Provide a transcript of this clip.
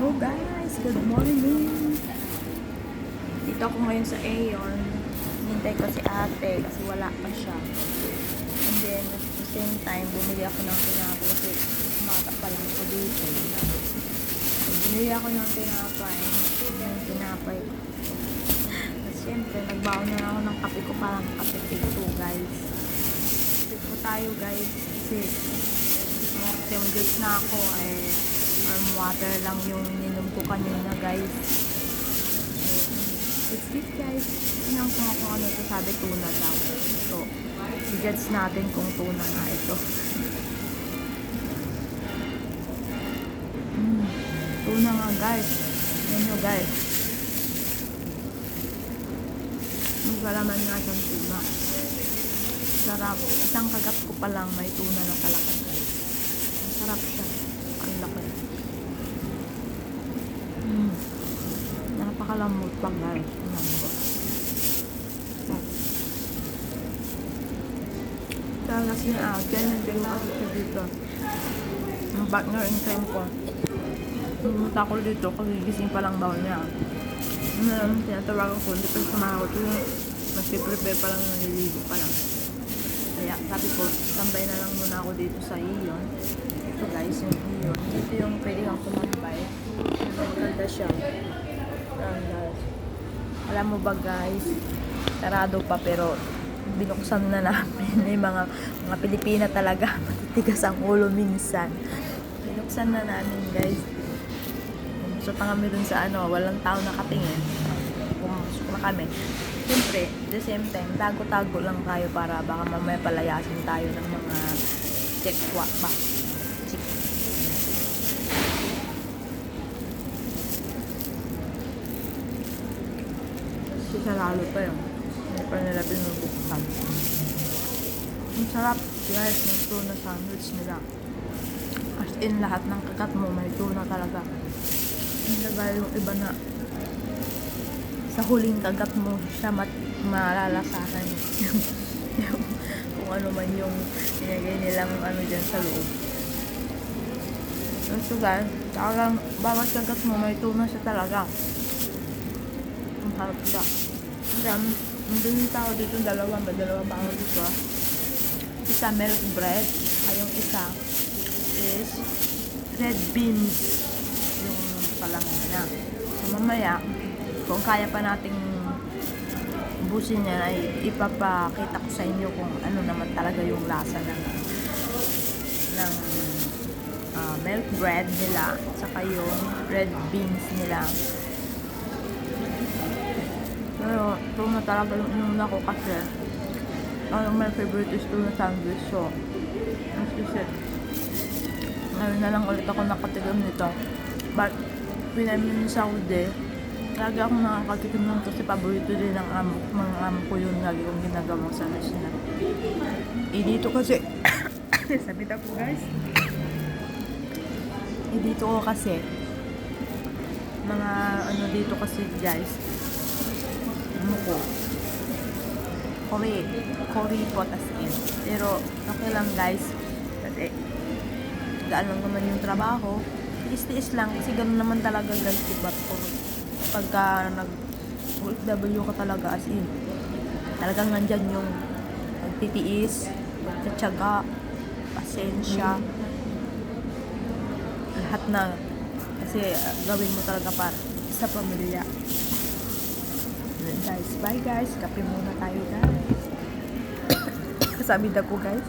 Hello guys, good morning. Dito ako ngayon sa Aeon. Hintay ko si ate kasi wala pa siya. And then at the same time, bumili ako ng tinapay kasi umaga pa lang ako dito. Bumili ako ng tinapay. Yung tinapay. At syempre, nagbaon na ako ng kape ko, parang kape ito guys. Kape po tayo guys kasi yung goods na ako water lang yung ininom ko kanina guys. So, it's it guys. Tingnan ko kung ano ito, sabi tuna daw. So, i-judge natin kung tuna nga ito. Tuna nga guys. Yan nyo guys. Yung kalaman nga siyang tuna. Sarap. Isang kagat ko pa lang may tuna na talaga guys. Ang sarap siya. Ang laki. Napakalamot pa guys. Talas ni Ate, nandito kasi siya dito. Ang partner in crime ko. Pumunta ko dito kasi gising pa lang daw niya. Tinatawagan ko, hindi pa sumahot. Nagpiprepare pa lang, naliligo pa lang. Kaya sabi ko, tambay na lang muna ako dito sa Aeon. Ito guys, yung Aeon. Dito yung pwede kang tumambay. Maganda siya. Alam mo ba guys, sarado pa pero binuksan na namin. May mga Pilipina talaga, matitigas ang ulo minsan. Binuksan na namin guys. Pumusok pa kami dun sa walang tao nakatingin. Pumusok na kami. Siyempre, at the same time, tago-tago lang tayo para baka mamaya palayasin tayo ng mga check-wa ba. Saralo pa yun. Hindi pa nila binubuksan. Ang sarap guys ng tuna sandwich nila. As in lahat ng kagat mo may tuna talaga. Hindi ba yung iba na sa huling kagat mo siya malalasahan. Kung ano man yung sinagay nilang dyan sa loob. So guys, talagang bawat kagat mo may tuna siya talaga. Ang harap siya. Nandun yung tao dito, dalawa ba ako dito. Isa milk bread, ay yung isa is red beans yung palaman niya. So mamaya, kung kaya pa nating ubusin yan, ay ipapakita ko sa inyo kung ano naman talaga yung lasa ng milk bread nila, saka yung red beans nila. Pero tuna talaga yung inuna ko kasi my favorite is tuna sandwich. So as you said, ngayon na lang ulit ako nakatikim nito. But pinamin sa Saudi, lagi akong nakakatikim nun kasi paborito din ng mga amo ko yun. Lagi kong ginagawang sandwich nila. Dito kasi sabit ako guys. Dito ko kasi mga dito kasi guys, ko Cory po as in. Pero okay lang guys kasi gaan lang naman yung trabaho, tiis-tiis lang kasi gano'n naman talaga guys, diba? Pagka nag-OFW ka talaga as in, talagang nandyan yung pagtitiis, pagtsatsaga, pasensya, lahat na kasi gawin mo talaga para sa pamilya. Guys, bye guys, kape muna tayo guys. Sabi na ko guys.